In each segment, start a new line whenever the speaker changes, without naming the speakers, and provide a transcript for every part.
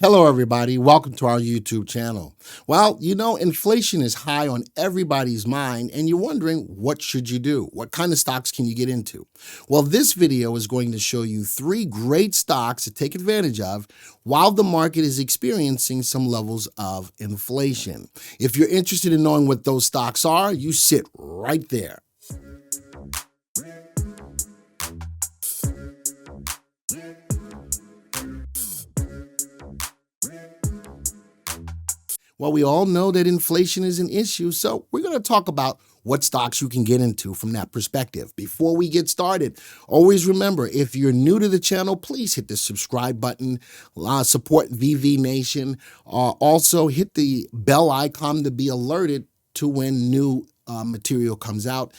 Hello, everybody. Welcome to our YouTube channel. Well, inflation is high on everybody's mind, and you're wondering, what should you do? What kind of stocks can you get into? Well, this video is going to show you 3 great stocks to take advantage of while the market is experiencing some levels of inflation. If you're interested in knowing what those stocks are, you sit right there. Well, we all know that inflation is an issue, so we're going to talk about what stocks you can get into from that perspective. Before we get started, always remember, if you're new to the channel, please hit the subscribe button, support VV Nation. Also, hit the bell icon to be alerted to when new material comes out.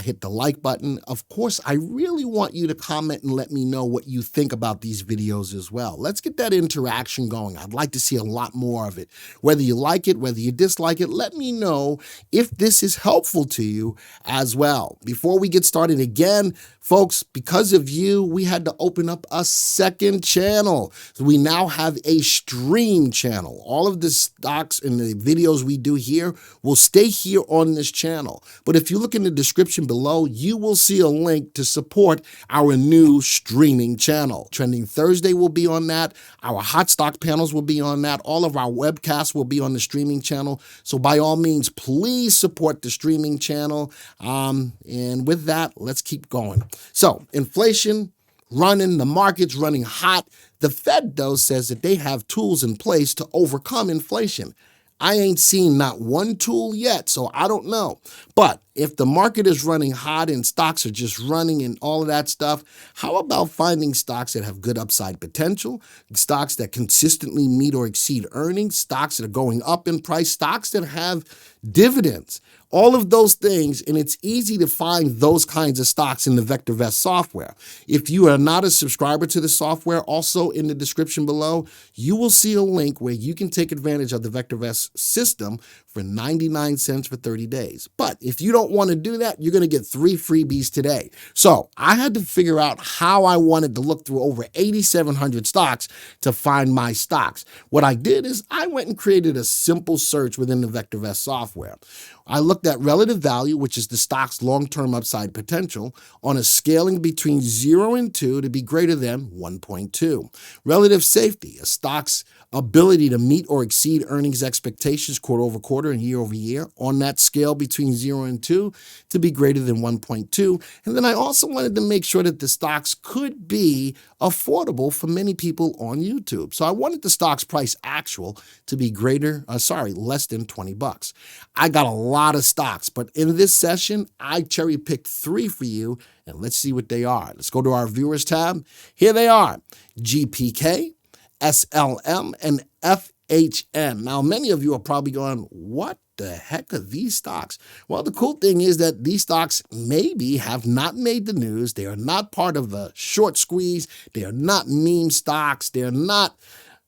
Hit the like button. Of course, I really want you to comment and let me know what you think about these videos as well. Let's get that interaction going. I'd like to see a lot more of it. Whether you like it, whether you dislike it, let me know if this is helpful to you as well. Before we get started again, folks, because of you, we had to open up a second channel. So we now have a stream channel. All of the stocks and the videos we do here will stay here on this channel. But if you look in the description below, you will see a link to support our new streaming channel. Trending Thursday will be on that. Our hot stock panels will be on that. All of our webcasts will be on the streaming channel. So by all means, please support the streaming channel. And with that, let's keep going. So inflation running, the market's running hot. The Fed, though, says that they have tools in place to overcome inflation. I ain't seen not one tool yet, so I don't know. But if the market is running hot and stocks are just running and all of that stuff, how about finding stocks that have good upside potential, stocks that consistently meet or exceed earnings, stocks that are going up in price, stocks that have dividends, all of those things, and it's easy to find those kinds of stocks in the VectorVest software. If you are not a subscriber to the software, also in the description below, you will see a link where you can take advantage of the VectorVest system for 99 cents for 30 days. But if you don't want to do that, you're going to get 3 freebies today. So I had to figure out how I wanted to look through over 8,700 stocks to find my stocks. What I did is I went and created a simple search within the VectorVest software. I looked at relative value, which is the stock's long-term upside potential, on a scaling between 0 and 2 to be greater than 1.2. Relative safety, a stock's ability to meet or exceed earnings expectations quarter over quarter and year over year on that scale between 0 and 2 to be greater than 1.2. And then I also wanted to make sure that the stocks could be affordable for many people on YouTube. So I wanted the stock's price actual to be less than 20 bucks. I got a lot of stocks, but in this session, I cherry picked 3 for you, and let's see what they are. Let's go to our viewers tab. Here they are: GPK, SLM, and FHN. Now, many of you are probably going, what the heck are these stocks? Well, the cool thing is that these stocks maybe have not made the news. They are not part of the short squeeze. They are not meme stocks. They're not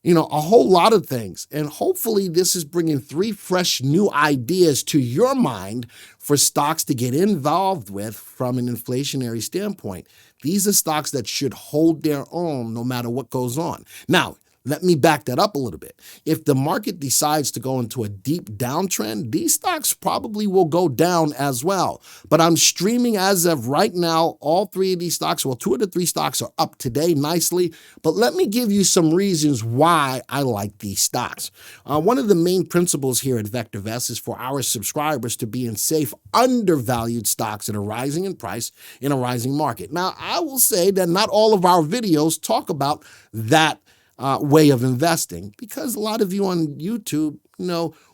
a whole lot of things. And hopefully this is bringing 3 fresh new ideas to your mind for stocks to get involved with from an inflationary standpoint. These are stocks that should hold their own no matter what goes on. Now, let me back that up a little bit. If the market decides to go into a deep downtrend, these stocks probably will go down as well. But I'm streaming as of right now, all 3 of these stocks, well, 2 of the 3 stocks are up today nicely. But let me give you some reasons why I like these stocks. One of the main principles here at VectorVest is for our subscribers to be in safe, undervalued stocks that are rising in price in a rising market. Now, I will say that not all of our videos talk about that way of investing, because a lot of you on YouTube,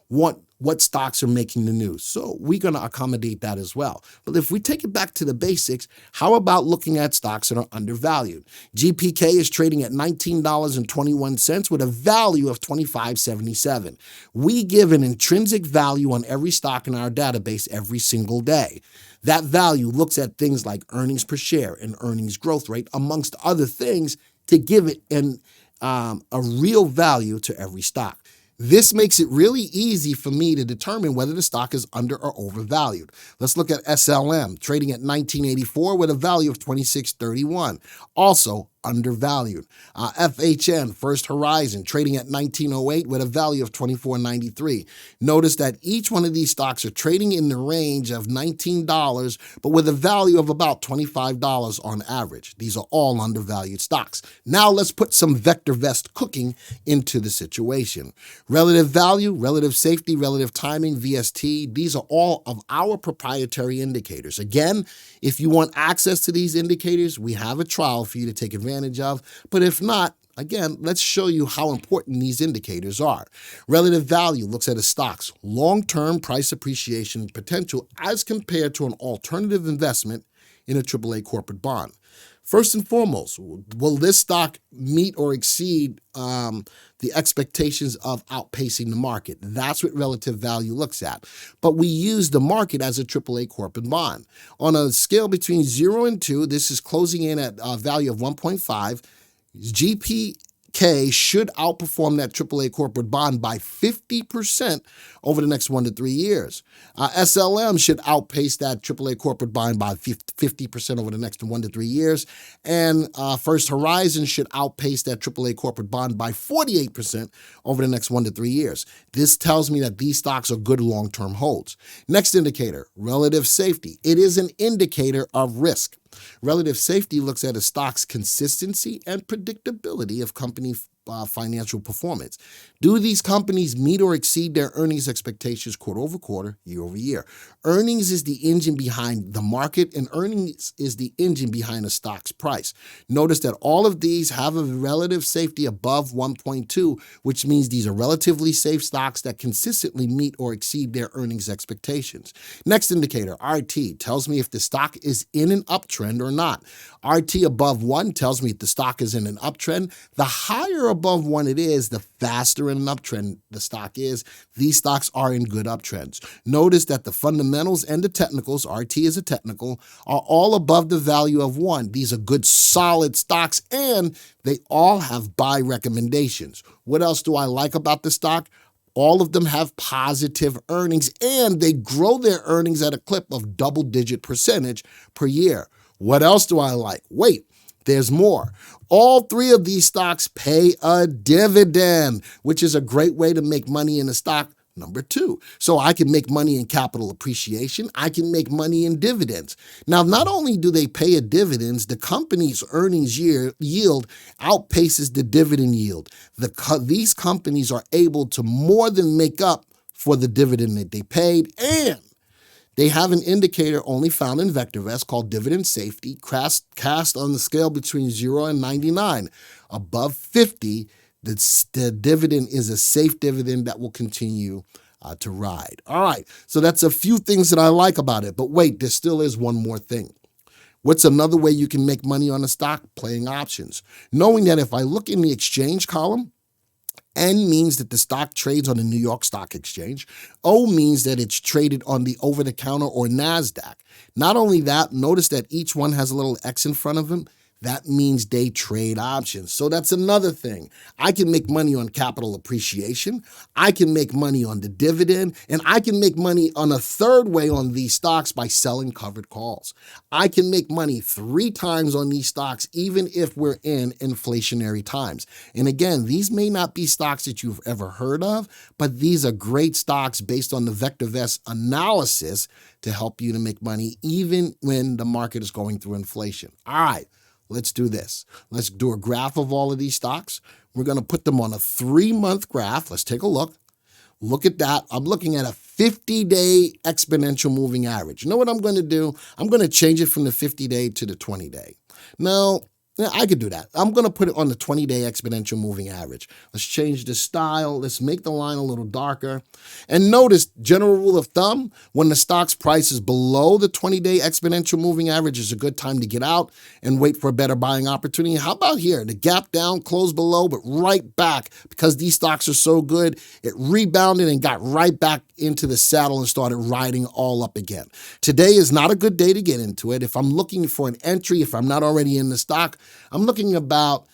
want what stocks are making the news. So we're going to accommodate that as well. But if we take it back to the basics, how about looking at stocks that are undervalued? GPK is trading at $19.21 with a value of $25.77. We give an intrinsic value on every stock in our database every single day. That value looks at things like earnings per share and earnings growth rate, amongst other things, to give it a real value to every stock. This makes it really easy for me to determine whether the stock is under or overvalued. Let's look at SLM, trading at $19.84 with a value of $26.31. Also, undervalued. FHN, First Horizon, trading at 1908 with a value of 24.93. Notice that each one of these stocks are trading in the range of $19, but with a value of about $25 on average. These are all undervalued stocks. Now let's put some VectorVest cooking into the situation. Relative value, relative safety, relative timing, VST, these are all of our proprietary indicators. Again, if you want access to these indicators, we have a trial for you to take advantage of. But if not, again, let's show you how important these indicators are. Relative value looks at a stock's long-term price appreciation potential as compared to an alternative investment in a AAA corporate bond. First and foremost, will this stock meet or exceed the expectations of outpacing the market? That's what relative value looks at. But we use the market as a AAA corporate bond. On a scale between 0 and 2, this is closing in at a value of 1.5. GPK should outperform that AAA corporate bond by 50% over the next 1 to 3 years. SLM should outpace that AAA corporate bond by 50% over the next 1 to 3 years. And First Horizon should outpace that AAA corporate bond by 48% over the next 1 to 3 years. This tells me that these stocks are good long-term holds. Next indicator, relative safety. It is an indicator of risk. Relative safety looks at a stock's consistency and predictability of company financial performance. Do these companies meet or exceed their earnings expectations quarter over quarter, year over year? Earnings is the engine behind the market, and earnings is the engine behind a stock's price. Notice that all of these have a relative safety above 1.2, which means these are relatively safe stocks that consistently meet or exceed their earnings expectations. Next indicator, RT, tells me if the stock is in an uptrend or not. RT above 1 tells me if the stock is in an uptrend. The higher above 1 it is, the faster in an uptrend the stock is. These stocks are in good uptrends. Notice that the fundamentals and the technicals, RT is a technical, are all above the value of 1. These are good solid stocks, and they all have buy recommendations. What else do I like about the stock? All of them have positive earnings, and they grow their earnings at a clip of double-digit percentage per year. What else do I like? Wait, there's more. All 3 of these stocks pay a dividend, which is a great way to make money in a stock. Number 2. So I can make money in capital appreciation. I can make money in dividends. Now, not only do they pay a dividends, the company's earnings yield outpaces the dividend yield. These companies are able to more than make up for the dividend that they paid, and they have an indicator only found in VectorVest called dividend safety, cast on the scale between 0 and 99. Above 50, the dividend is a safe dividend that will continue to ride. All right, so that's a few things that I like about it. But wait, there still is one more thing. What's another way you can make money on a stock? Playing options. Knowing that if I look in the exchange column, N means that the stock trades on the New York Stock Exchange. O means that it's traded on the over-the-counter or NASDAQ. Not only that, notice that each one has a little X in front of them. That means they trade options. So that's another thing. I can make money on capital appreciation. I can make money on the dividend, and I can make money on a third way on these stocks by selling covered calls. I can make money 3 times on these stocks, even if we're in inflationary times. And again, these may not be stocks that you've ever heard of, but these are great stocks based on the VectorVest analysis to help you to make money even when the market is going through inflation. All right. Let's do this. Let's do a graph of all of these stocks. We're going to put them on a 3-month graph. Let's take a look. Look at that. I'm looking at a 50-day exponential moving average. You know what I'm going to do? I'm going to change it from the 50-day to the 20-day. Now, I could do that. I'm going to put it on the 20-day exponential moving average. Let's change the style. Let's make the line a little darker. And notice, general rule of thumb, when the stock's price is below the 20-day exponential moving average is a good time to get out and wait for a better buying opportunity. How about here? The gap down, closed below, but right back. Because these stocks are so good, it rebounded and got right back into the saddle and started riding all up again. Today is not a good day to get into it. If I'm looking for an entry, if I'm not already in the stock, I'm looking about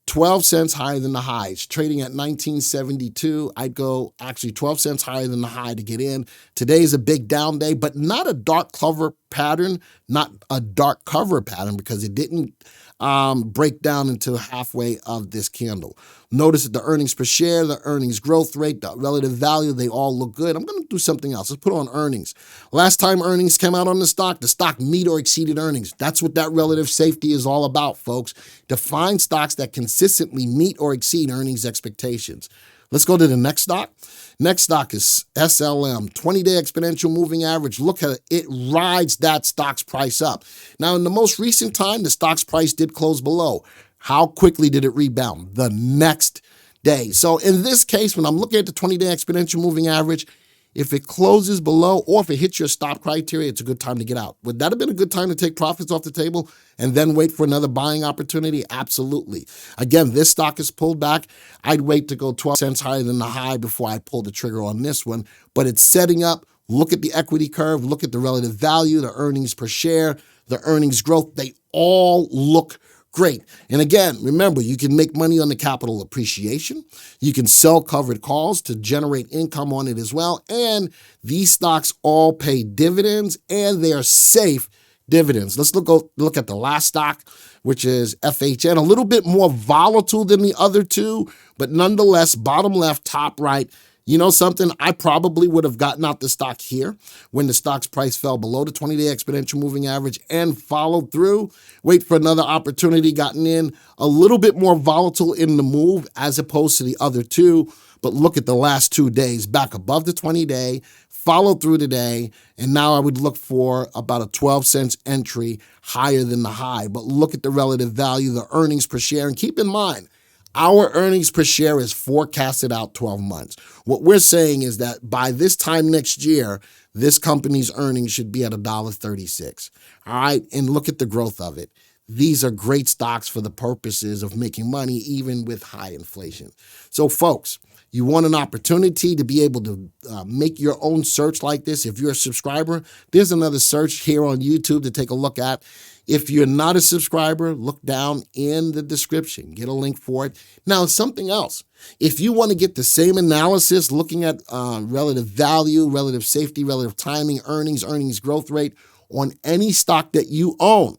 12 cents higher than the high. It's trading at 1972. I'd go actually 12 cents higher than the high to get in. Today is a big down day, but not a dark cover pattern, because it didn't break down into halfway of this candle. Notice that the earnings per share, the earnings growth rate, the relative value, they all look good. I'm going to do something else. Let's put on earnings. Last time earnings came out on the stock meet or exceeded earnings. That's what that relative safety is all about, folks. Define stocks that consistently meet or exceed earnings expectations. Let's go to the next stock. Next stock is SLM, 20-day exponential moving average. Look at it. It rides that stock's price up. Now, in the most recent time, the stock's price did close below. How quickly did it rebound? The next day. So in this case, when I'm looking at the 20-day exponential moving average, if it closes below or if it hits your stop criteria, it's a good time to get out. Would that have been a good time to take profits off the table and then wait for another buying opportunity? Absolutely. Again, this stock is pulled back. I'd wait to go 12 cents higher than the high before I pull the trigger on this one, but it's setting up. Look at the equity curve, look at the relative value, the earnings per share, the earnings growth. They all look great. And again, remember, you can make money on the capital appreciation. You can sell covered calls to generate income on it as well. And these stocks all pay dividends and they are safe dividends. Let's look at the last stock, which is FHN, a little bit more volatile than the other two, but nonetheless, bottom left, top right. You know something? I probably would have gotten out the stock here when the stock's price fell below the 20-day exponential moving average and followed through. Wait for another opportunity, gotten in a little bit more volatile in the move as opposed to the other two. But look at the last 2 days, back above the 20-day, followed through today, and now I would look for about a 12 cents entry higher than the high. But look at the relative value, the earnings per share, and keep in mind, our earnings per share is forecasted out 12 months. What we're saying is that by this time next year, this company's earnings should be at $1.36. All right, and look at the growth of it. These are great stocks for the purposes of making money, even with high inflation. So folks, you want an opportunity to be able to make your own search like this. If you're a subscriber, there's another search here on YouTube to take a look at. If you're not a subscriber, look down in the description. Get a link for it. Now, something else. If you want to get the same analysis, looking at relative value, relative safety, relative timing, earnings growth rate on any stock that you own,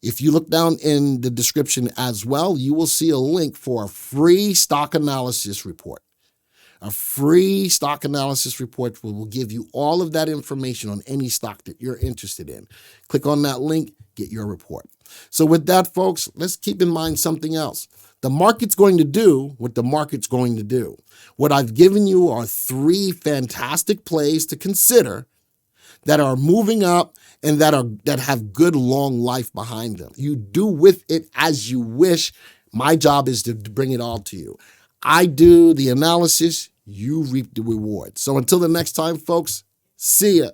if you look down in the description as well, you will see a link for a free stock analysis report. A free stock analysis report will give you all of that information on any stock that you're interested in. Click on that link, get your report. So with that, folks, let's keep in mind something else. The market's going to do what the market's going to do. What I've given you are 3 fantastic plays to consider that are moving up and that have good long life behind them. You do with it as you wish. My job is to bring it all to you. I do the analysis, you reap the reward. So until the next time, folks, see ya.